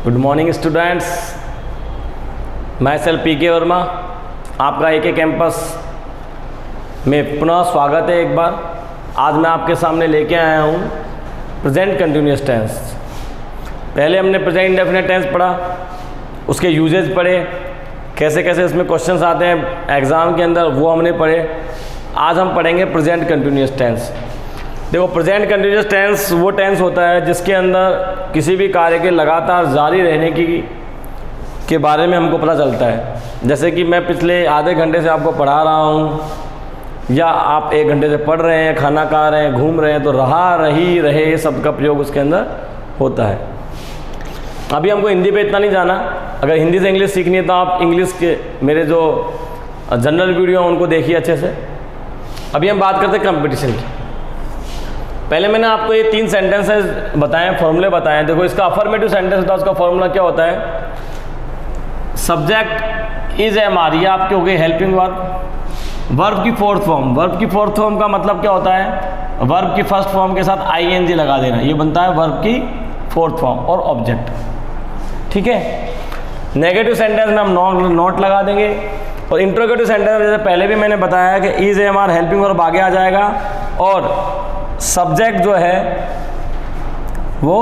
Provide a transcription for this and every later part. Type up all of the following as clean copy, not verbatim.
Good morning students, मैं self PK. Verma, आपका A K. Campus में पुनः स्वागत है। एक बार आज मैं आपके सामने लेके आया हूँ प्रेजेंट कंटिन्यूअस टेंस। पहले हमने प्रेजेंट इंडेफिनिट टेंस पढ़ा, उसके यूजेज पढ़े, कैसे कैसे इसमें क्वेश्चंस आते हैं एग्ज़ाम के अंदर, वो हमने पढ़े। आज हम पढ़ेंगे प्रेजेंट कंटिन्यूअस टेंस। देखो, प्रेजेंट कंटिन्यूअस टेंस वो टेंस होता है जिसके अंदर किसी भी कार्य के लगातार जारी रहने के बारे में हमको पता चलता है। जैसे कि मैं पिछले आधे घंटे से आपको पढ़ा रहा हूँ, या आप 1 घंटे से पढ़ रहे हैं, खाना खा रहे हैं, घूम रहे हैं, तो रहा, रही, रहे, ये सब का प्रयोग उसके अंदर होता है। अभी हमको हिंदी पे इतना नहीं जाना। अगर हिंदी से इंग्लिश सीखनी है तो आप इंग्लिश के मेरे जो जनरल वीडियो हैं उनको देखिए अच्छे से। अभी हम बात करते हैं कंपटीशन की। पहले मैंने आपको ये 3 सेंटेंसेस बताए, फॉर्मूले बताए। देखो, इसका अफर्मेटिव सेंटेंस होता है, उसका फॉर्मूला क्या होता है? Subject is MR. ये आपके हो गए हेल्पिंग वर्ब। वर्ब की फोर्थ फॉर्म, वर्ब की फोर्थ फॉर्म का मतलब क्या होता है? वर्ब की फर्स्ट फॉर्म के साथ आई.एन.जी. लगा देना, ये बनता है वर्ब की फोर्थ फॉर्म और ऑब्जेक्ट। ठीक है। नेगेटिव सेंटेंस में हम नॉट लगा देंगे, और इंट्रोगेटिव सेंटेंस में जैसे पहले भी मैंने बताया कि इज एम.आर. हेल्पिंग वर्ब आगे आ जाएगा, और सब्जेक्ट जो है वो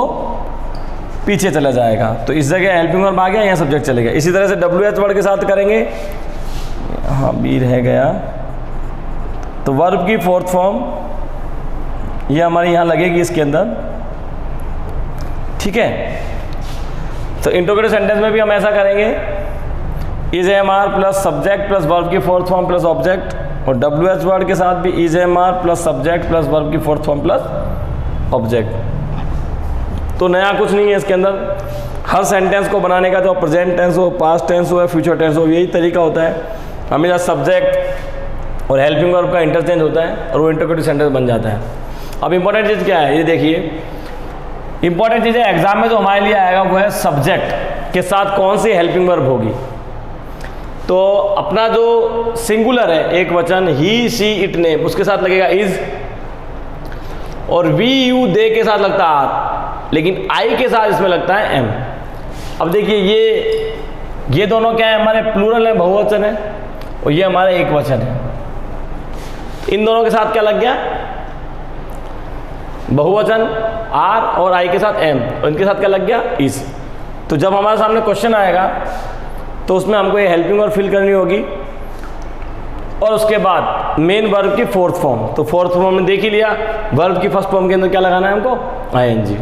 पीछे चला जाएगा। तो इस जगह हेल्पिंग वर्ब आ गया, यहाँ सब्जेक्ट चलेगा। इसी तरह से WH वर्ड के साथ करेंगे। हाँ, बी रह गया, तो वर्ब की फोर्थ फॉर्म ये हमारे यहाँ लगेगी इसके अंदर। ठीक है। तो इंट्रोगेटिव सेंटेंस में भी हम ऐसा करेंगे, is MR. Plus subject plus verb की फोर्थ फॉर्म प्लस ऑब्जेक्ट, और WH वर्ड के साथ भी is MR. Plus subject plus verb की फोर्थ फॉर्म प्लस ऑब्जेक्ट। तो नया कुछ नहीं है इसके अंदर। हर सेंटेंस को बनाने का, जो प्रेजेंट टेंस हो, पास्ट टेंस हो या फ्यूचर टेंस हो, यही तरीका होता है। हमेशा सब्जेक्ट और हेल्पिंग वर्ब का इंटरचेंज होता है और वो इंट्रोगेटिव सेंटेंस बन जाता है। अब इंपॉर्टेंट चीज़ क्या है, ये देखिए। इंपॉर्टेंट चीज़ है एग्जाम में जो हमारे लिए आएगा वो है सब्जेक्ट के साथ कौन सी हेल्पिंग वर्ब होगी। तो अपना जो सिंगुलर है, एक वचन, ही, शी, इट, नेम, उसके साथ लगेगा इज, और वी, यू, दे के साथ लगता है आर, लेकिन आई के साथ इसमें लगता है एम। अब देखिए, ये दोनों क्या है? हमारे प्लूरल है, बहुवचन है, और ये हमारा एक वचन है। इन दोनों के साथ क्या लग गया? बहुवचन आर और आई के साथ एम, और इनके साथ क्या लग गया? इज। तो जब हमारे सामने क्वेश्चन आएगा तो उसमें हमको ये हेल्पिंग वर्ब फिल करनी होगी, और उसके बाद मेन वर्ब की फोर्थ फॉर्म। तो फोर्थ फॉर्म हमने देख ही लिया, वर्ब की फर्स्ट फॉर्म के अंदर क्या लगाना है हमको? आई.एन.जी.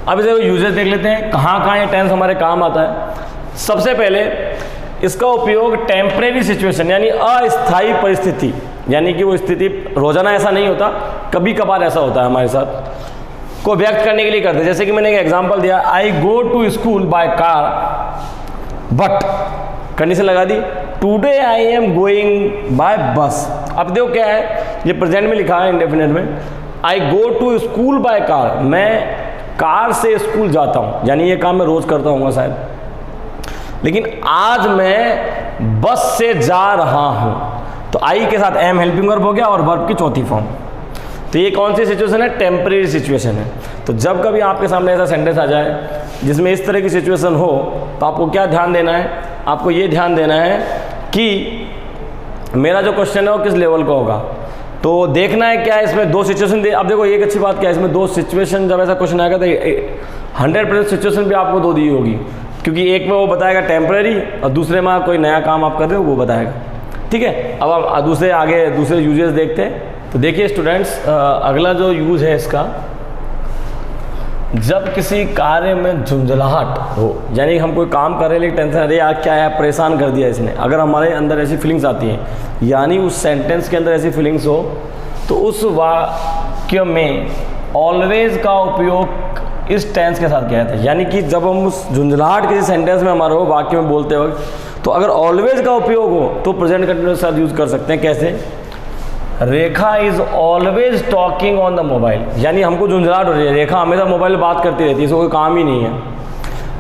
अब इसे यूजेस देख लेते हैं, कहाँ कहाँ ये टेंस हमारे काम आता है। सबसे पहले इसका उपयोग टेम्परेरी सिचुएशन यानी अस्थायी परिस्थिति, यानी कि वो स्थिति रोजाना ऐसा नहीं होता, कभी कभार ऐसा होता है हमारे साथ, को व्यक्त करने के लिए करते हैं। जैसे कि मैंने एक एग्जाम्पल दिया, I go to school by car but, condition लगा दी, today I am going by bus. अब देखो क्या है, ये प्रेजेंट में लिखा है इंडेफिनिट में, I go to school by car, मैं कार से स्कूल जाता हूँ, यानी ये काम मैं रोज करता हूँ शायद, लेकिन आज मैं बस से जा रहा हूँ। तो आई के साथ एम हेल्पिंग वर्ब हो गया, और वर्ब की चौथी फॉर्म। तो ये कौन सी सिचुएशन है? टेम्परेरी सिचुएशन है। तो जब कभी आपके सामने ऐसा सेंटेंस आ जाए जिसमें इस तरह की सिचुएशन हो, तो आपको क्या ध्यान देना है? आपको ये ध्यान देना है कि मेरा जो क्वेश्चन है वो किस लेवल का होगा। तो देखना है क्या है इसमें 2 सिचुएशन अब देखो, एक अच्छी बात क्या है, इसमें 2 सिचुएशन, जब ऐसा क्वेश्चन आएगा तो 100% सिचुएशन भी आपको 2 दी होगी, क्योंकि एक में वो बताएगा टेम्परेरी, और दूसरे में कोई नया काम आप कर रहे हो वो बताएगा। ठीक है। अब आप दूसरे यूजेस देखते हैं। तो देखिए स्टूडेंट्स, अगला जो यूज है इसका, जब किसी कार्य में झुंझलाहट हो, यानी हम कोई काम कर रहे हैं लेकिन टेंशन, अरे यार क्या है, परेशान कर दिया इसने, अगर हमारे अंदर ऐसी फीलिंग्स आती हैं, यानी उस सेंटेंस के अंदर ऐसी फीलिंग्स हो, तो उस वाक्य में ऑलवेज का उपयोग इस टेंस के साथ किया जाता है। यानी कि जब हम उस झुंझलाहट किसी सेंटेंस में हमारा हो, वाक्य में बोलते वक्त, तो अगर ऑलवेज का उपयोग हो तो प्रेजेंट कंटिन्यूअस के साथ यूज कर सकते हैं। कैसे? Rekha is always talking on the mobile, यानी हमको झुंझलाहट हो रही है, रेखा हमेशा मोबाइल में बात करती रहती है, इसको कोई काम ही नहीं है।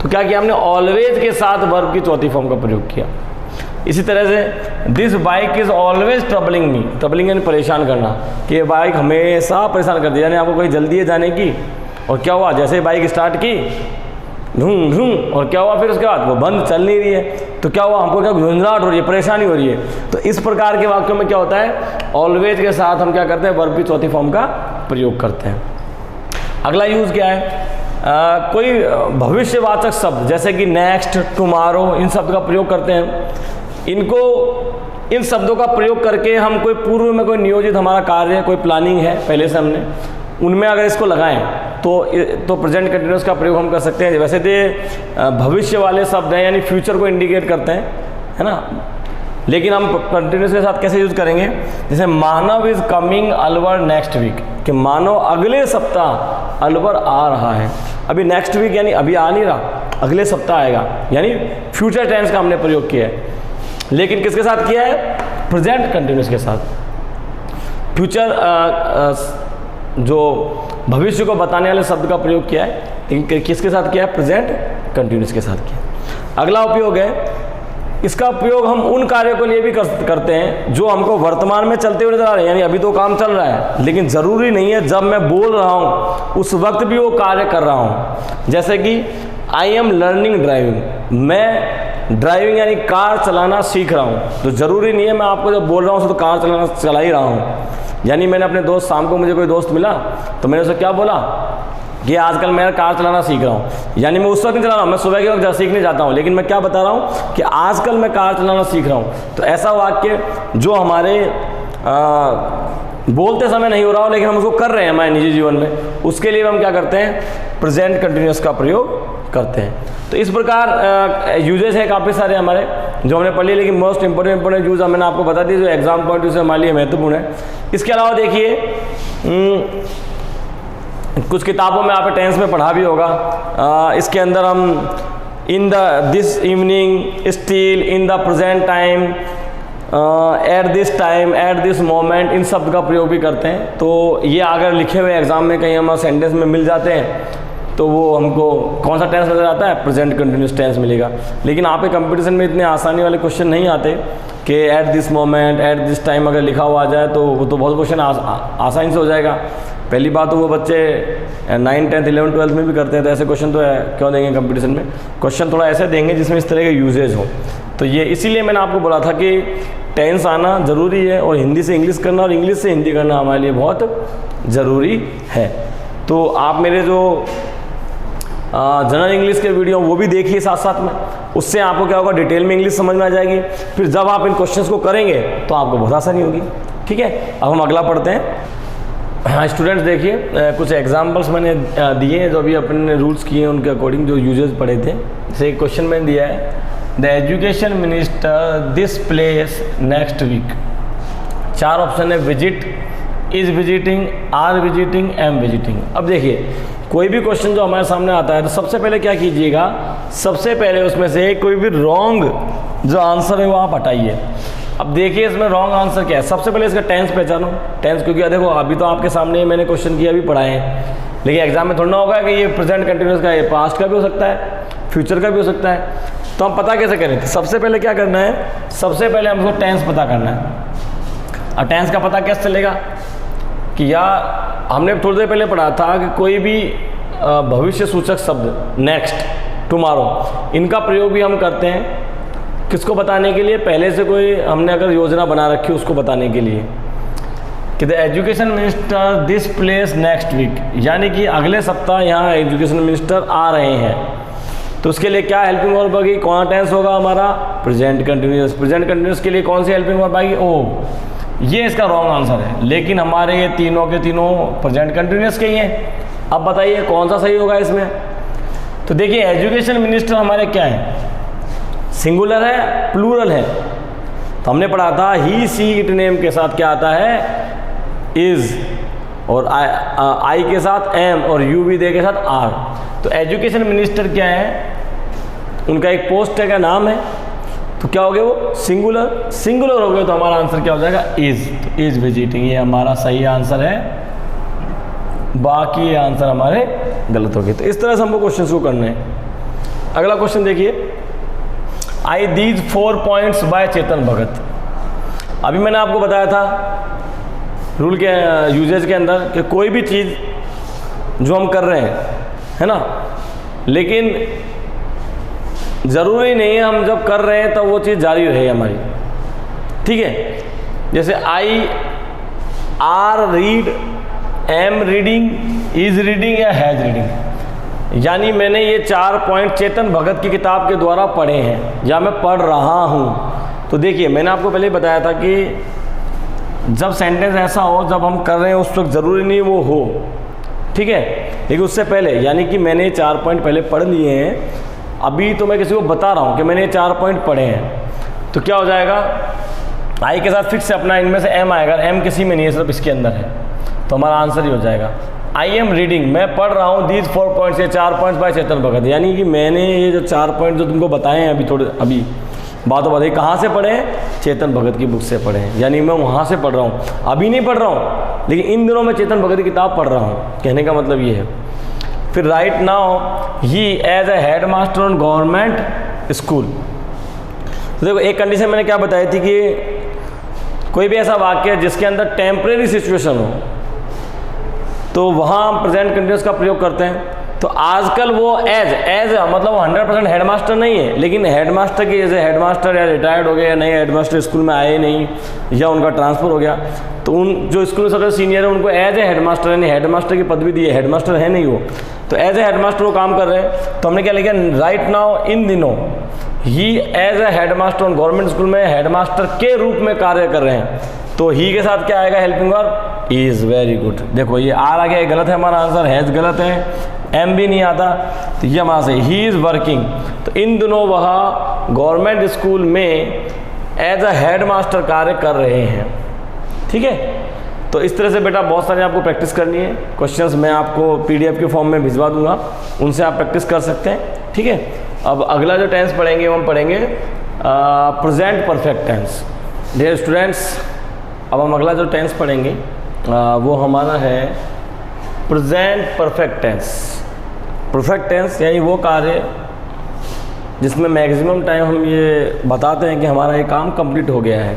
तो क्या किया हमने? ऑलवेज के साथ वर्ब की चौथी फॉर्म का प्रयोग किया। इसी तरह से this bike is always troubling me, troubling यानी परेशान करना, कि ये बाइक हमेशा परेशान कर दी, यानी आपको कहीं जल्दी है जाने की, और क्या हुआ, जैसे बाइक स्टार्ट की ढूंढ ढूंढ, और क्या हुआ फिर उसके बाद वो बंद, चल नहीं रही है, तो क्या हुआ, हमको क्या झुंझलाहट हो रही है, परेशानी हो रही है। तो इस प्रकार के वाक्यों में क्या होता है, ऑलवेज के साथ हम क्या करते हैं, वर्ब की चौथी फॉर्म का प्रयोग करते हैं। अगला यूज़ क्या है, कोई भविष्यवाचक शब्द जैसे कि नेक्स्ट, टुमारो, इन शब्द का प्रयोग करते हैं। इन शब्दों का प्रयोग करके हम कोई पूर्व में कोई नियोजित हमारा कार्य, कोई प्लानिंग है पहले से हमने, उनमें अगर इसको लगाएं तो प्रेजेंट कंटिन्यूस का प्रयोग हम कर सकते हैं। वैसे तो भविष्य वाले शब्द हैं, यानी फ्यूचर को इंडिकेट करते हैं, है ना, लेकिन हम कंटिन्यूस के साथ कैसे यूज़ करेंगे, जैसे Manav is coming Alwar next week, कि मानव अगले सप्ताह अलवर आ रहा है। अभी नेक्स्ट वीक यानी अभी आ नहीं रहा, अगले सप्ताह आएगा, यानी फ्यूचर टेंस का हमने प्रयोग किया है। लेकिन किसके साथ किया है, प्रेजेंट कंटिन्यूस के साथ। फ्यूचर जो भविष्य को बताने वाले शब्द का प्रयोग किया है, लेकिन किसके साथ किया है, प्रेजेंट कंटिन्यूस के साथ किया। अगला उपयोग है, इसका उपयोग हम उन कार्यों के लिए भी करते हैं जो हमको वर्तमान में चलते हुए नजर आ रहे हैं, यानी अभी तो काम चल रहा है, लेकिन ज़रूरी नहीं है जब मैं बोल रहा हूँ उस वक्त भी वो कार्य कर रहा हूँ। जैसे कि आई एम लर्निंग ड्राइविंग, मैं ड्राइविंग यानी कार चलाना सीख रहा हूँ, तो ज़रूरी नहीं है मैं आपको जब बोल रहा हूँ तो कार चला ही रहा हूँ। यानी मैंने अपने दोस्त, शाम को मुझे कोई दोस्त मिला तो मैंने उसे क्या बोला कि आजकल मैं कार चलाना सीख रहा हूँ, यानी मैं उस वक्त नहीं चला रहा हूँ, मैं सुबह के वक्त सीखने जाता हूँ, लेकिन मैं क्या बता रहा हूँ कि आजकल मैं कार चलाना सीख रहा हूँ। तो ऐसा वाक्य जो हमारे बोलते समय नहीं हो रहा हो लेकिन हम उसको कर रहे हैं हमारे निजी जीवन में, उसके लिए हम क्या करते हैं, प्रेजेंट कंटिन्यूस का प्रयोग करते हैं। तो इस प्रकार यूजेस है काफ़ी सारे हमारे जो हमने पढ़ लिए, लेकिन मोस्ट इंपॉर्टेंट यूज मैंने आपको बता दी जो एग्जाम पॉइंट से हमारे लिए महत्वपूर्ण है। इसके अलावा देखिए कुछ किताबों में आपने टेंस में पढ़ा भी होगा, इसके अंदर हम in the this evening, still, in the present time, at this time, at this moment, in शब्द का प्रयोग भी करते हैं। तो ये अगर लिखे हुए एग्जाम में कहीं हमारे सेंटेंस में मिल जाते हैं तो वो हमको कौन सा टेंस नजर आता है, प्रेजेंट कंटिन्यूस टेंस मिलेगा। लेकिन आप कंपटीशन में इतने आसानी वाले क्वेश्चन नहीं आते कि eight this moment, eight this time अगर लिखा हुआ आ जाए तो वो तो बहुत क्वेश्चन आसानी से हो जाएगा। पहली बात तो वो बच्चे 9, 10, 11, 12 में भी करते हैं, तो ऐसे क्वेश्चन तो क्यों देंगे कंपटीशन में, क्वेश्चन थोड़ा ऐसे देंगे जिसमें इस तरह के यूजेज हो। तो ये इसीलिए मैंने आपको बोला था कि टेंस आना ज़रूरी है, और हिंदी से इंग्लिश करना और इंग्लिश से हिंदी करना हमारे लिए बहुत ज़रूरी है। तो आप मेरे जो जनरल इंग्लिश के वीडियो वो भी देखिए साथ साथ में, उससे आपको क्या होगा, डिटेल में इंग्लिश समझ में आ जाएगी। फिर जब आप इन क्वेश्चंस को करेंगे तो आपको बहुत आसानी होगी। ठीक है, अब हम अगला पढ़ते हैं। हाँ स्टूडेंट्स देखिए, कुछ एग्जांपल्स मैंने दिए हैं जो अभी अपने रूल्स किए हैं उनके अकॉर्डिंग जो यूजेस पढ़े थे। जैसे एक क्वेश्चन मैंने दिया है, the education minister this place next week. 4 option है, visit, is visiting, are visiting, am visiting. अब देखिए कोई भी क्वेश्चन जो हमारे सामने आता है तो सबसे पहले क्या कीजिएगा, सबसे पहले उसमें से कोई भी रॉन्ग जो आंसर है वो आप हटाइए। अब देखिए इसमें रॉन्ग आंसर क्या है, सबसे पहले इसका टेंस पहचानो। टेंस क्योंकि देखो अभी तो आपके सामने मैंने क्वेश्चन किया भी पढ़ाए हैं, लेकिन एग्जाम में थोड़ा ना होगा कि ये प्रेजेंट कंटिन्यूस का, ये पास्ट का भी हो सकता है, फ्यूचर का भी हो सकता है। तो हम पता कैसे करें, तो सबसे पहले क्या करना है, सबसे पहले हमको टेंस पता करना है। अब टेंस का पता कैसे चलेगा कि या हमने थोड़ी देर पहले पढ़ा था कि कोई भी भविष्य सूचक शब्द नेक्स्ट, टुमारो, इनका प्रयोग भी हम करते हैं किसको बताने के लिए, पहले से कोई हमने अगर योजना बना रखी उसको बताने के लिए कि the education minister this place next week, यानी कि अगले सप्ताह यहाँ एजुकेशन मिनिस्टर आ रहे हैं। तो उसके लिए क्या हेल्पिंग वर्ब होगी, कौन टेंस होगा हमारा, प्रेजेंट कंटिन्यूस। प्रेजेंट कंटिन्यूस के लिए कौन सी हेल्पिंग वर्ब आएगी, ओ। ये इसका रॉन्ग आंसर है, लेकिन हमारे ये तीनों के तीनों प्रेजेंट कंटिन्यूस के ही हैं। अब बताइए कौन सा सही होगा इसमें। तो देखिए एजुकेशन मिनिस्टर हमारे क्या है, सिंगुलर है, प्लूरल है। तो हमने पढ़ा था ही, सी, इट, नेम के साथ क्या आता है, इज, और आई के साथ एम, और यू भी दे के साथ आर। तो एजुकेशन मिनिस्टर क्या है, उनका एक पोस्ट का नाम है, तो क्या हो गया वो सिंगुलर। सिंगुलर हो गया तो हमारा आंसर क्या हो जाएगा, इज। तो इज विजिटिंग ये हमारा सही आंसर है, बाकी ये आंसर हमारे गलत हो गए। तो इस तरह से हमको क्वेश्चन को करना है। अगला क्वेश्चन देखिए, आई these 4 points bye Chetan Bhagat. अभी मैंने आपको बताया था रूल के यूजेज के अंदर कि कोई भी चीज़ जो हम कर रहे हैं, है ना, लेकिन ज़रूरी नहीं है हम जब कर रहे हैं तो वो चीज़ जारी रहे हमारी, ठीक है। जैसे I R read, am reading, is reading या हैज़ रीडिंग, यानी मैंने ये 4 पॉइंट चेतन भगत की किताब के द्वारा पढ़े हैं या मैं पढ़ रहा हूँ। तो देखिए मैंने आपको पहले ही बताया था कि जब सेंटेंस ऐसा हो जब हम कर रहे हैं उस वक्त ज़रूरी नहीं वो हो, ठीक है। लेकिन उससे पहले यानी कि मैंने ये 4 पॉइंट पहले पढ़ लिए हैं, अभी तो मैं किसी को बता रहा हूँ कि मैंने ये 4 पॉइंट पढ़े हैं, तो क्या हो जाएगा, आई के साथ फिक्स से अपना इनमें से एम आएगा, एम किसी में नहीं है सिर्फ इसके अंदर है, तो हमारा आंसर ही हो जाएगा आई एम रीडिंग, मैं पढ़ रहा हूँ दीज 4 पॉइंट्स, ये 4 पॉइंट्स बाय चेतन भगत, यानी कि मैंने ये जो 4 पॉइंट जो तुमको बताए हैं अभी बातों बात कहाँ से पढ़े हैं, चेतन भगत की बुक से पढ़े हैं, यानी मैं वहाँ से पढ़ रहा हूँ, अभी नहीं पढ़ रहा हूँ, लेकिन इन दिनों मैं चेतन भगत की किताब पढ़ रहा हूँ, कहने का मतलब ये है। फिर राइट नाउ ही as a headmaster on government school, तो देखो एक कंडीशन मैंने क्या बताई थी कि कोई भी ऐसा वाक्य जिसके अंदर टेम्परेरी सिचुएशन हो तो वहाँ हम प्रेजेंट कंटिन्यूअस का प्रयोग करते हैं। तो आजकल वो एज मतलब 100% हेडमास्टर नहीं है, लेकिन हेडमास्टर की एज ए हेडमास्टर या रिटायर्ड हो गए या नए हेडमास्टर स्कूल में आए नहीं या उनका ट्रांसफ़र हो गया, तो उन जो स्कूल में सबसे सीनियर है उनको एज ए हेडमास्टर यानी हेडमास्टर की पदवी दी है, हेडमास्टर है नहीं वो, तो एज ए हेडमास्टर वो काम कर रहे हैं। तो हमने क्या लिखा, राइट नाउ इन दिनों ही as a headmaster on government school में हेडमास्टर के रूप में कार्य कर रहे हैं, तो ही के साथ क्या आएगा, helping verb is, very good. देखो ये आर आ गया, गलत है हमारा आंसर, हैज़ गलत है, एम भी नहीं आता, तो ये हमारा सही, ही इज़ वर्किंग, तो इन दिनों वह गवर्नमेंट स्कूल में एज अ हेड मास्टर कार्य कर रहे हैं, ठीक है। तो इस तरह से बेटा बहुत सारे आपको प्रैक्टिस करनी है, क्वेश्चंस मैं आपको PDF के फॉर्म में भिजवा दूंगा, उनसे आप प्रैक्टिस कर सकते हैं, ठीक है। अब अगला जो टेंस पढ़ेंगे वो हम पढ़ेंगे present perfect tense. Dear students, अब हम अगला जो टेंस पढ़ेंगे वो हमारा है present perfect tense. Perfect tense यानी वो कार्य जिसमें मैक्सिमम टाइम हम ये बताते हैं कि हमारा ये काम कंप्लीट हो गया है।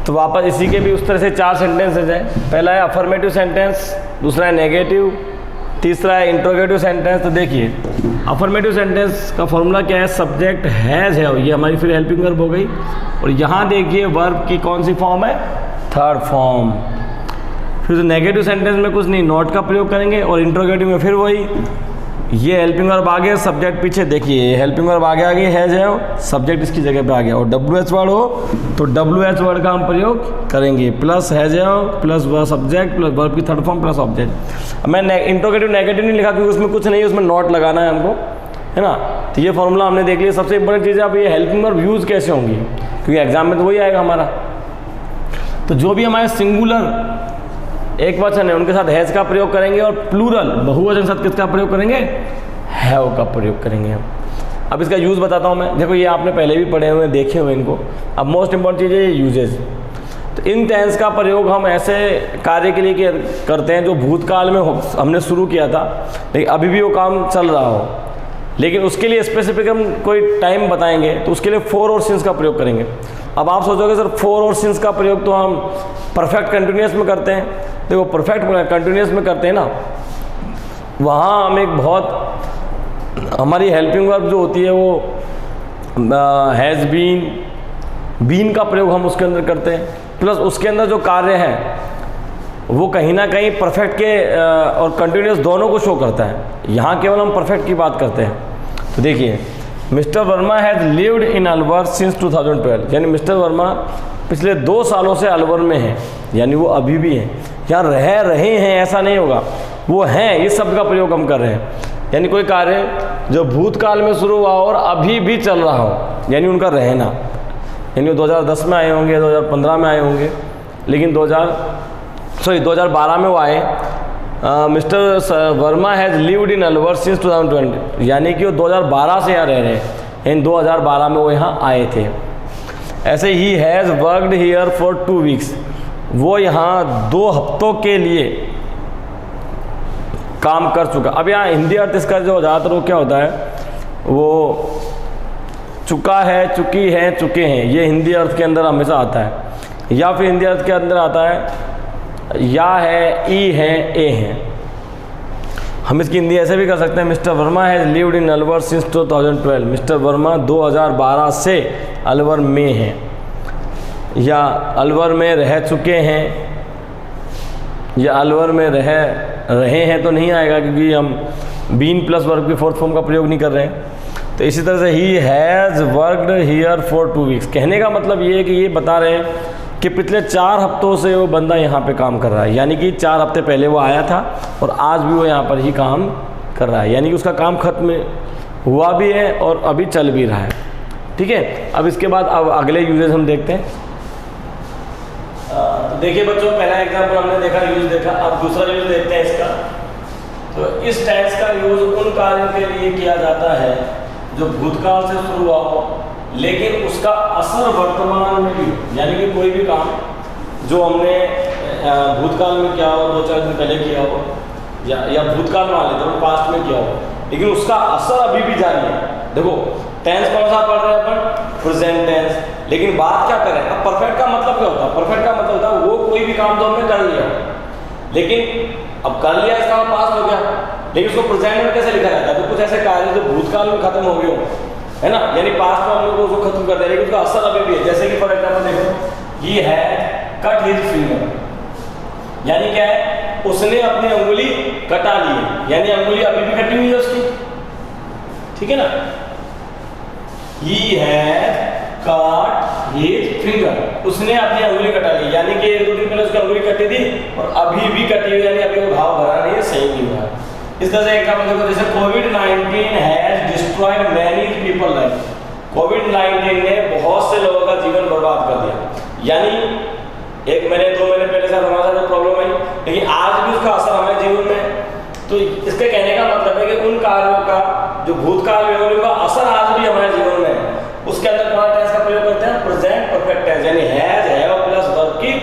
तो वापस इसी के भी उस तरह से 4 सेंटेंसेज हैं। पहला है अफर्मेटिव सेंटेंस, दूसरा है नेगेटिव, तीसरा है इंट्रोगेटिव सेंटेंस। तो देखिए अफर्मेटिव सेंटेंस का फॉर्मूला क्या है, सब्जेक्ट हैज़ है, ये हमारी फिर हेल्पिंग वर्ब हो गई, और यहाँ देखिए वर्ब की कौन सी फॉर्म है, थर्ड फॉर्म। फिर नेगेटिव सेंटेंस में कुछ नहीं, नॉट का प्रयोग करेंगे, और इंट्रोगेटिव में फिर वही, ये हेल्पिंग वर्ब आ गया, सब्जेक्ट पीछे देखिए हेल्पिंग वर्ब आगे आ गई, हैज़ है, सब्जेक्ट इसकी जगह पे आ गया, और WH वर्ड हो तो WH वर्ड का हम प्रयोग करेंगे, प्लस हैज़ है प्लस वह सब्जेक्ट प्लस वर्ब की थर्ड फॉर्म प्लस ऑब्जेक्ट। मैं इंट्रोगेटिव नेगेटिव नहीं लिखा क्योंकि उसमें कुछ नहीं है, उसमें नॉट लगाना है हमको, है ना। तो ये फॉर्मूला हमने देख लिया। सबसे इंपॉर्टेंट चीज़ है अब ये हेल्पिंग वर्ब यूज़ कैसे होंगी, क्योंकि एग्जाम में तो वही आएगा हमारा। तो जो भी हमारे सिंगुलर एक वचन है उनके साथ हैज़ का प्रयोग करेंगे, और प्लूरल बहुवचन के साथ किसका प्रयोग करेंगे, हैव का प्रयोग करेंगे हम। अब इसका यूज़ बताता हूँ मैं। देखो ये आपने पहले भी पढ़े हुए देखे हुए इनको। अब मोस्ट इंपॉर्टेंट चीज़ है यूजेज। तो इन टेंस का प्रयोग हम ऐसे कार्य के लिए करते हैं जो भूतकाल में हमने शुरू किया था लेकिन अभी भी वो काम चल रहा हो, लेकिन उसके लिए स्पेसिफिक हम कोई टाइम बताएंगे, तो उसके लिए फोर और सिंस का प्रयोग करेंगे। अब आप सोचोगे सर फोर और सिंस का प्रयोग तो हम परफेक्ट कंटिन्यूस में करते हैं। देखो परफेक्ट कंटिन्यूस में करते हैं ना, वहाँ हम एक बहुत हमारी हेल्पिंग वर्ब जो होती है वो हैज़ बीन का प्रयोग हम उसके अंदर करते हैं, प्लस उसके अंदर जो कार्य है वो कहीं ना कहीं परफेक्ट के और कंटिन्यूस दोनों को शो करता है। यहाँ केवल हम परफेक्ट की बात करते हैं। तो देखिए mister Verma has lived in Alwar since 2012, यानी मिस्टर वर्मा पिछले 2 सालों से अलवर में हैं, यानी वो अभी भी हैं। यहाँ रह रहे हैं ऐसा नहीं होगा, वो हैं, इस शब्द का प्रयोग हम कर रहे हैं। यानी कोई कार्य जो भूतकाल में शुरू हुआ और अभी भी चल रहा हो, यानी उनका रहना, यानी वो 2010 में आए होंगे, 2015 में आए होंगे, लेकिन 2012 में वो आए। Mister Verma has lived in Alwar since 2020, यानी कि वो 2012 से यहाँ रह रहे हैं, यानी 2012 में वो यहाँ आए थे। ऐसे he has worked here for 2 weeks, वो यहाँ 2 हफ्तों के लिए काम कर चुका। अब यहाँ हिंदी अर्थ इसका जो ज़्यादातर वो क्या होता है, वो चुका है, चुकी है, चुके हैं, ये हिंदी अर्थ के अंदर हमेशा आता है। या फिर हिंदी अर्थ के अंदर आता है या है, ई है, ए हैं। हम इसकी हिंदी ऐसे भी कर सकते हैं, mister Verma has lived in Alwar since 2012। Mister Verma 2012 से अलवर में हैं या अलवर में रह चुके हैं या अलवर में रहे हैं तो नहीं आएगा, क्योंकि हम बीन प्लस वर्ब की फोर्थ फॉर्म का प्रयोग नहीं कर रहे हैं। तो इसी तरह से he has worked here for 2 weeks, कहने का मतलब ये है कि ये बता रहे हैं कि पिछले 4 हफ्तों से वो बंदा यहाँ पे काम कर रहा है, यानी कि 4 हफ्ते पहले वो आया था और आज भी वो यहाँ पर ही काम कर रहा है, यानी कि उसका काम खत्म हुआ भी है और अभी चल भी रहा है। ठीक है, अब इसके बाद अब अगले यूजेस हम देखते हैं। तो देखिए बच्चों, पहला एग्जाम्पल हमने देखा, यूज देखा, अब दूसरा यूज देखते हैं इसका। तो इस टेंस का यूज उन कार्यों के लिए किया जाता है जो भूतकाल से शुरू हुआ हो लेकिन उसका असर वर्तमान में भी, यानी कि कोई भी काम जो हमने भूतकाल में किया हो, 2-4 दिन पहले किया हो या भूतकाल में आ लेते हो, पास्ट में किया हो, लेकिन उसका असर अभी भी जारी है। देखो टेंस कौन सा पढ़ रहे हैं अपन, प्रेजेंट टेंस, लेकिन बात क्या करें, अब परफेक्ट का मतलब क्या होता है? परफेक्ट का मतलब होता है वो कोई भी काम तो हमने कर लिया, लेकिन अब कर लिया इसका पास हो गया, लेकिन उसको प्रेजेंट में कैसे लिखा जाता है? तो कुछ ऐसे कार्य जो भूतकाल में खत्म हो गए हो, है ना, यानी पास्ट में हम लोग उसको खत्म कर दिया, लेकिन उसका असर अभी भी है। जैसे कि फॉर एग्जाम्पल देखो, he had cut his finger, यानी क्या है, उसने अपनी अंगुली कटा ली, यानी अंगुली अभी भी कटी हुई है उसकी, ठीक है ना। He had cut his finger, उसने अपनी अंगुली कटा ली, यानी कि 1-2 दिन पहले उसकी अंगुली कटी थी और अभी भी कटी हुई, यानी अभी वो घाव भरा नहीं है, सही नहीं हुआ। इस तरह से एग्जाम्पल देखो, जैसे कोविड-19 has destroyed many people life, कोविड-19 ने बहुत से लोगों का जीवन बर्बाद कर दिया, यानी 1 महीने 2 महीने पहले साथ हमारे साथ प्रॉब्लम आई, लेकिन आज भी उसका असर हमारे जीवन में। तो इसके कहने का मतलब है कि उन कार्यों का जो भूतकाल में उनका असर आज भी हमारे जीवन में है। उसके अंदर कौन टेंस का प्रयोग करते हैं? प्रेजेंट परफेक्ट टेंस, यानी हैज, हैव प्लस वर्ब की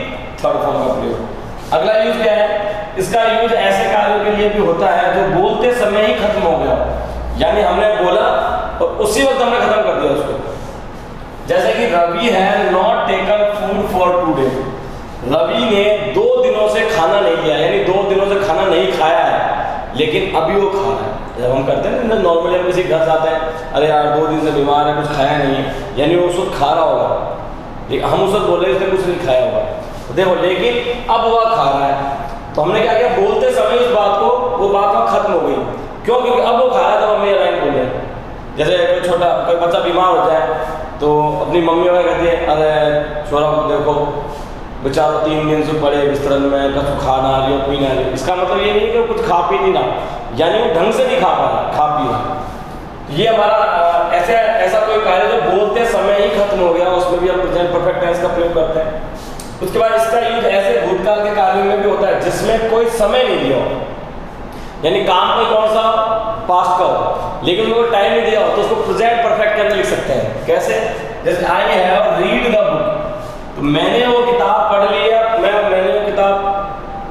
थर्ड फॉर्म का प्रयोग। अगला यूज क्या है? इसका यूज ऐसे कार्यों के लिए भी होता है जो बोलते समय ही खत्म हो गया, यानी हमने बोला और उसी वक्त हमने खत्म कर दिया उसको। जैसे कि Ravi has not taken food for 2 days, Ravi ने 2 दिनों से खाना नहीं लिया, यानी 2 दिनों से खाना नहीं खाया है, लेकिन अभी वो खा रहा है। जब हम करते हैं ना नॉर्मली, हम किसी घर जाते हैं, अरे यार 2 दिन से बीमार है, कुछ खाया नहीं है, यानी वो उस वक्त खा रहा होगा, लेकिन हम उस वक्त बोले इसने कुछ नहीं खाया होगा, देखो, लेकिन अब वह खा रहा है। तो हमने क्या किया, बोलते समय उस बात को, वो बात वहाँ खत्म हो गई, क्यों? क्योंकि अब वो खा रहा है, तो हमने ये लाइन बोले। जैसे कोई बच्चा बीमार हो जाए तो अपनी मम्मी वगैरह कहती है, अरे छोरा देखो बेचारा 3 दिन से पड़े बिस्तर में, कुछ खा ना लियो, पी ना लियो। इसका मतलब ये नहीं कि वो कुछ खा पी नहीं रहा, यानी वो ढंग से नहीं खा पा रहा, खा पी रहा। ये हमारा ऐसा कोई कार्य जो बोलते समय ही खत्म हो गया, उसमें भी हम प्रेजेंट परफेक्ट टेंस का प्रयोग करते हैं। उसके बाद इसका यूज ऐसे भूतकाल के कार्यों में भी होता है जिसमें कोई समय नहीं दिया हो, यानी काम में कौन सा पास्ट का हो, लेकिन उनको टाइम नहीं दिया हो, तो उसको प्रेजेंट परफेक्ट के अंदर लिख सकते हैं। कैसे? जैसे I have read the book, तो मैंने वो किताब पढ़ ली है, मैंने वो किताब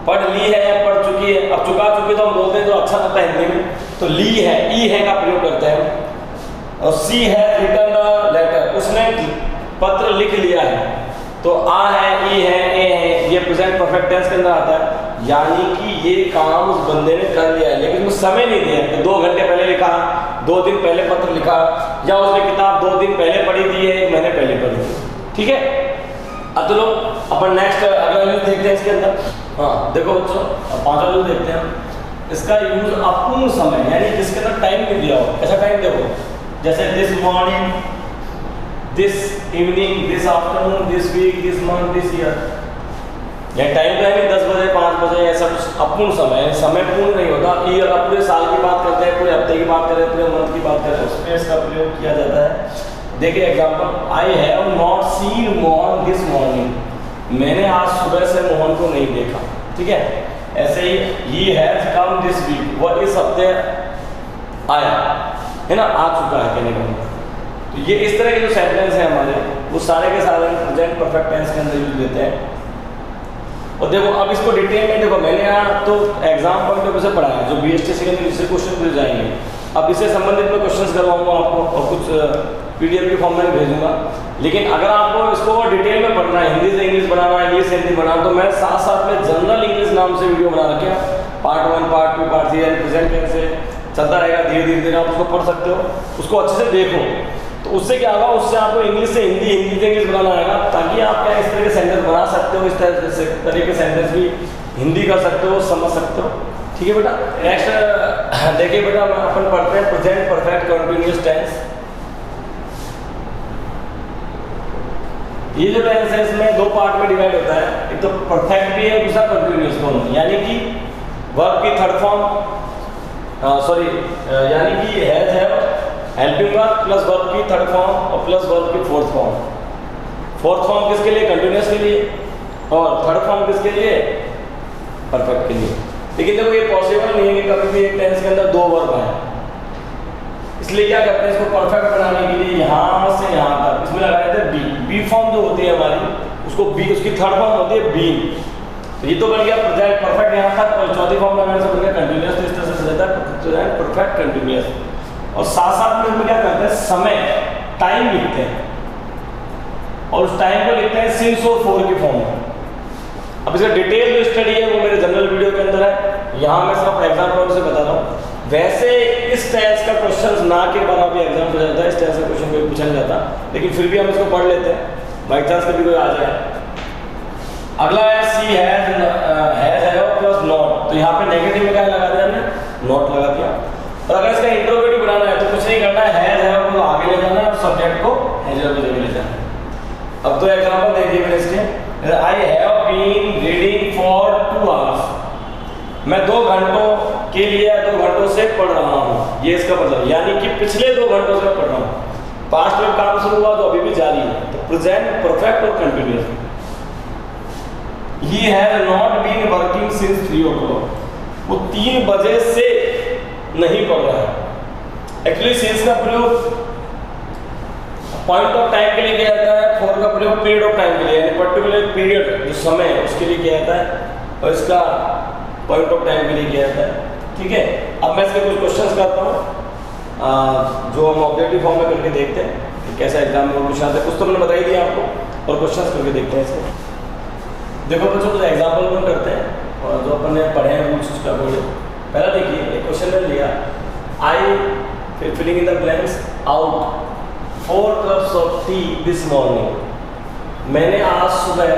पढ़ ली है या पढ़ चुकी है। अब चुका चुकी तो हम बोलते हैं, तो अच्छा लगता है हिंदी में, तो ली है, ई है का प्रयोग करते हैं। और सी है रिटन द लेटर, उसने पत्र लिख लिया है, तो आ है, ई है, ए है, ये प्रेजेंट परफेक्ट टेंस के अंदर आता है, यानी कि ये काम उस बंदे ने कर लिया है, लेकिन उसको समय नहीं दिया कि 2 घंटे पहले लिखा, 2 दिन पहले पत्र लिखा, या उसने किताब 2 दिन पहले पढ़ी थी, 1 महीने पहले पढ़ी थी। ठीक है, अब तो लोग अपन नेक्स्ट अगला यूज देखते हैं इसके अंदर। हाँ देखो बच्चों, अब 5वां यूज देखते हैं। इसका यूज अपूर्ण समय, यानी जिसके अंदर टाइम नहीं दिया हो, ऐसा टाइम देखो, जैसे this morning, this evening, this afternoon, this week, this month, this year, यह टाइम तो है नहीं 10 बजे 5 बजे, ऐसा कुछ अपूर्ण समय, समय पूर्ण नहीं होता। ईयर अब पूरे साल की बात करते हैं, पूरे हफ्ते की बात करें, पूरे मंथ की बात करें, उसमें इसका प्रयोग किया जाता है। देखिए example, I have not seen Mohan this morning, मैंने आज सुबह से मोहन को नहीं देखा। ठीक है, ऐसे ही हैज कम दिस वीक, वह इस हफ्ते आया, है ना, आ चुका है कहने का मतलब। तो ये इस तरह के जो सेंटेंस हैं हमारे, वो सारे के सारे प्रेजेंट परफेक्ट टेंस के अंदर यूज देते हैं। और देखो अब इसको डिटेल में देखो, मैंने यहाँ तो एग्जाम पॉइंट ऑफ व्यू से पढ़ाया, जो BST सेकेंड इससे क्वेश्चन मिल जाएंगे। अब इससे संबंधित मैं क्वेश्चंस करवाऊंगा आपको और कुछ PDF के फॉर्म में भेजूंगा। लेकिन अगर आपको इसको डिटेल में पढ़ना है, हिंदी से इंग्लिश बनाना है, इंग्लिश से हिंदी बनाना, तो मैं साथ साथ में जनरल इंग्लिश नाम से वीडियो बना रखे हैं, पार्ट 1, पार्ट 2, पार्ट 3 यानी प्रेजेंट टेंस से चलता रहेगा, धीरे धीरे आप उसको पढ़ सकते हो, उसको अच्छे से देखो। तो उससे क्या होगा, उससे आपको इंग्लिश से हिंदी, हिंदी से इंग्लिश बनाना आएगा, ताकि आप क्या इस तरह के सेंटेंस बना सकते हो, इस तरह के सेंटेंस भी हिंदी कर सकते हो, समझ सकते हो। ठीक है बेटा। नेक्स्ट देखिए बेटा, अपन पढ़ते हैं प्रेजेंट परफेक्ट कंटिन्यूअस टेंस। ये जो टेंस है इसमें दो पार्ट में डिवाइड होता है, एक तो परफेक्ट भी है, दूसरा कंटिन्यूअस दोनों। यानी कि वर्ब की थर्ड फॉर्म यानी कि हैज है हेल्पिंग वर्ब प्लस वर्ब की थर्ड फॉर्म और प्लस वर्ब की फोर्थ फॉर्म। फोर्थ फॉर्म किसके लिए? कंटिन्यूअस के लिए, और थर्ड फॉर्म किसके लिए? परफेक्ट के लिए। लेकिन देखो ये पॉसिबल नहीं है कि कभी भी एक टेंस के अंदर दो वर्ब आए, इसलिए क्या करते हैं, इसको परफेक्ट बनाने के लिए यहाँ से यहाँ तक इसमें लगा देते हैं बी। बी फॉर्म जो होती है हमारी, उसको बी, उसकी थर्ड फॉर्म होती है बीन। तो ये तो बन गया प्रेजेंट परफेक्ट यहाँ तक, और चौथी फॉर्म लगाने से बन गया कंटिन्यूअस। तो इस तरह से जाता है प्रेजेंट परफेक्ट कंटिन्यूअस। और साथ साथ में इसमें क्या करते हैं, समय, टाइम लिखते हैं, और उस टाइम को लिखते हैं सिंस और फोर की फॉर्म में। अब इसका डिटेल जो स्टडी है वो मेरे जनरल वीडियो के अंदर है, यहाँ मैं सिर्फ एग्जाम्पल से बता रहा हूँ। वैसे इस टेंस का क्वेश्चन ना के बराबर एग्जाम हो जाता है, इस टेंस का क्वेश्चन कोई पूछा नहीं जाता, लेकिन फिर भी हम इसको पढ़ लेते हैं, बाई चांस कभी कोई आ जाए। अगला है सी हैज प्लस नॉट। तो यहाँ पे नेगेटिव में क्या लगा दिया हमने? नॉट लगा दिया। और अगर इसका इंट्रोगेटिव बनाना है तो कुछ नहीं करना है, हैज को आगे ले जाना है और सब्जेक्ट को हैज की जगह ले जाना है। अब तो एग्जांपल देखिए मैंने इसके, I have been reading for 2 hours. मैं 2 घंटों के लिए 2 घंटों से पढ़ रहा हूँ, ये इसका मतलब, यानी कि पिछले 2 घंटों से मैं पढ़ रहा हूँ। पास्ट में काम शुरू हुआ तो अभी भी जारी है। तो प्रेजेंट परफेक्ट और continuous. He has not been working since 3 o'clock. वो 3 बजे से नहीं पढ़ रहा है। एक्चुअली सिंस का प्रयोग पॉइंट ऑफ टाइम के लिए किया जाता है, फॉर का प्रयोग पीरियड ऑफ टाइम के लिए, यानी पर्टिकुलर पीरियड जो समय है उसके लिए किया जाता है, और इसका पॉइंट ऑफ टाइम के लिए किया जाता है। ठीक है। अब मैं इसके कुछ क्वेश्चंस करता हूँ जो हम ऑब्जेक्टिव फॉर्म में करके देखते हैं कि कैसा एग्जाम में क्वेश्चन आता है। कुछ तो मैंने बता ही दिया आपको, और क्वेश्चंस करके देखते हैं इसको। देखो बच्चों, कुछ एग्जाम्पल अपन करते हैं और जो अपन ने पढ़े हैं रूल्स उसका बोले। पहला देखिए, एक क्वेश्चन ने लिया, आई फिर filling in the blanks out 4 cups of tea this morning. मैंने आज सुबह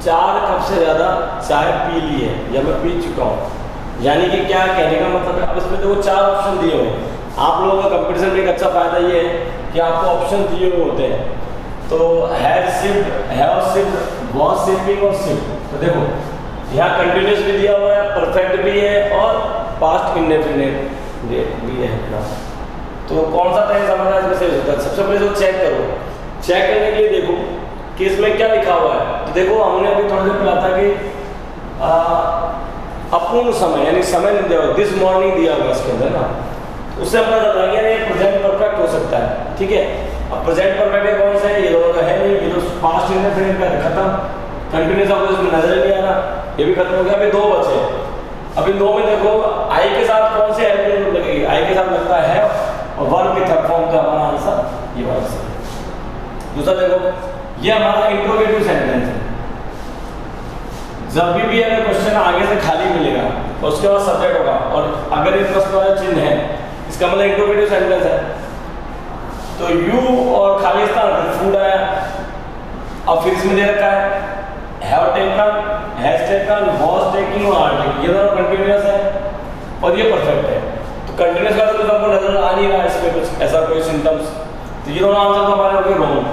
4 कप से ज़्यादा चाय पी ली है, या मैं पी चुका हूँ। यानी कि क्या कहने का मतलब है, अब इसमें देखो 4 ऑप्शन दिए हुए हैं। आप लोगों का कंपटीशन में एक अच्छा फायदा ये है कि आपको ऑप्शन दिए हुए होते हैं। तो have sipped, have sipped, was sipping और सिप्ड। तो देखो यहाँ कंटिन्यूस भी दिया हुआ है, परफेक्ट भी है, और पास्ट इंडेफिनिट भी है। तो कौन सा टेंस हमारा इसमें से होता है? सबसे पहले तो चेक करो। चेक करने के लिए देखो कि इसमें क्या लिखा हुआ है। तो देखो हमने अभी थोड़ा देर पढ़ा था कि अपूर्ण समय, यानी समय नहीं दिया हुआ, दिस मॉर्निंग दिया हुआ इसके अंदर ना, उससे पता चलता है कि प्रेजेंट परफेक्ट हो सकता है। ठीक है। अब प्रेजेंट परफेक्ट कौन सा है? ये दोनों का है नहीं, ये तो पास्ट इंडेफिनिट का खत्म, कंटिन्यूस आपको इसमें नजर नहीं आ रहा, ये भी खत्म हो गया। अभी 2 बचे। अभी 2 में देखो आई के साथ कौन से हेल्पिंग वर्ब लगेगी? आई के साथ लगता है और वर्ब की थर्ड फॉर्म का हमारा आंसर ये वाला है। दूसरा देखो, ये हमारा इंट्रोगेटिव सेंटेंस है। जब भी अगर क्वेश्चन आगे से खाली मिलेगा और उसके बाद सब्जेक्ट होगा, और अगर ये प्रश्न चिन्ह है, इसका मतलब इंट्रोगेटिव सेंटेंस है। तो यू और खाली स्थान फूड आया, अब फिर इसमें दे रखा है have taken, has taken, was taking और आर टेकिंग। ये दोनों कंटिन्यूअस है और ये परफेक्ट है। तो कंटिन्यूअस का तो आपको नजर आ नहीं रहा है इसमें कुछ ऐसा कोई सिम्टम्स, तो ये दोनों आंसर तो हमारे हो गए रॉन्ग।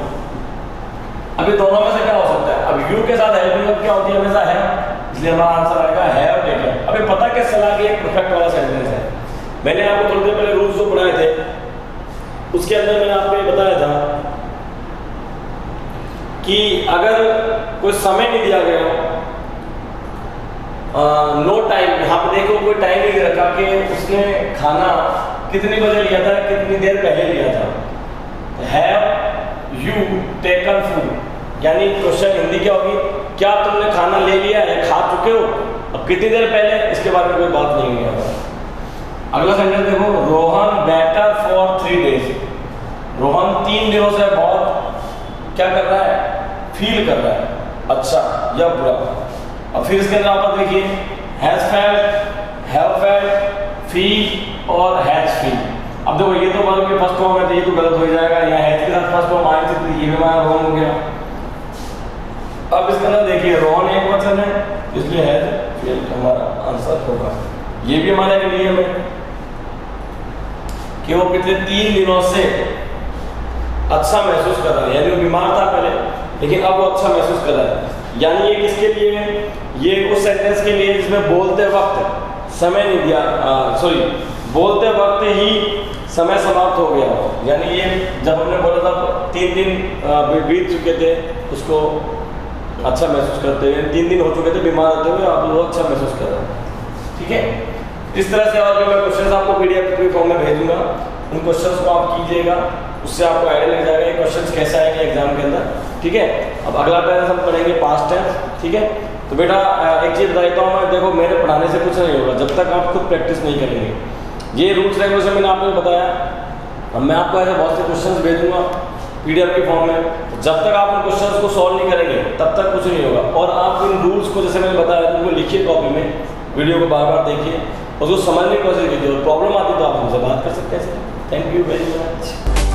अभी दोनों में से क्या हो सकता है? अब यू के साथ हेल्पिंग वर्ब क्या होती है? हमेशा है, इसलिए हमारा आंसर आएगा हैव टेकन। अभी पता कैसे चला कि एक परफेक्ट वाला सेंटेंस है? मैंने आपको थोड़ी देर पहले रूल्स जो पढ़ाए थे उसके अंदर मैंने आपको ये बताया था कि अगर कोई समय नहीं दिया गया, नो टाइम, यहाँ पे देखो कोई टाइम नहीं दे रखा कि उसने खाना कितनी बजे लिया था, कितनी देर पहले लिया था। हैव यू टेकन फूड, यानी क्वेश्चन हिंदी क्या होगी? क्या तुमने खाना ले लिया है, खा चुके हो, अब कितनी देर पहले, इसके बारे में कोई बात नहीं है। अगला सेंटेंस देखो, Rohan better for 3 days. Rohan 3 दिनों से बहुत क्या कर रहा है? फील कर रहा है, अच्छा या बुरा। अब फिर इसके अंदर आप देखिए has felt have fed, feed और हैज फीड। अब देखो ये तो वर्ब की फर्स्ट फॉर्म है तो ये तो गलत हो जाएगा, यहाँ हैज के साथ फर्स्ट फॉर्म आए थे तो ये भी हमारा रॉन्ग हो गया। अब इसके अंदर देखिए रॉन एक वचन है इसलिए हैज फीड हमारा आंसर होगा। ये भी हमारा एक नियम है कि वो पिछले 3 दिनों से अच्छा महसूस कर रहा है, यानी वो बीमार था पहले लेकिन अब वो अच्छा महसूस कर रहा है। यानी ये किसके लिए है, ये उस सेंटेंस के लिए जिसमें बोलते वक्त समय नहीं दिया, सॉरी बोलते वक्त ही समय समाप्त हो गया हो। यानी ये जब हमने बोला था 3 दिन बीत चुके थे उसको अच्छा महसूस करते हुए, 3 दिन हो चुके थे बीमार होते हुए, अब वो अच्छा महसूस कर रहा है। ठीक है, इस तरह से और भी मैं क्वेश्चन आपको पीडीएफ के फॉर्म में भेजूंगा, उन क्वेश्चंस को आप कीजिएगा, उससे आपको आइडिया लग जाएगा ये क्वेश्चंस कैसे आएंगे एग्जाम के अंदर। ठीक है, अब अगला टेंस हम पढ़ेंगे पास्ट टेंस। ठीक है, तो बेटा एक चीज़ बताता हूँ मैं, देखो मेरे पढ़ाने से कुछ नहीं होगा जब तक आप खुद प्रैक्टिस नहीं करेंगे। ये रूल्स रेगुलेशन मैंने आपको बताया, अब मैं आपको ऐसे बहुत से क्वेश्चन भेजूंगा पीडीएफ के फॉर्म में, जब तक आप उन क्वेश्चंस को सॉल्व नहीं करेंगे तब तक कुछ नहीं होगा। और आप इन रूल्स को जैसे मैंने बताया उनको लिखिए कॉपी में, वीडियो को बार बार देखिए, उसको समझने की कोशिश कीजिए, और प्रॉब्लम आती है तो आप हमसे बात कर सकते हैं। Thank you very much.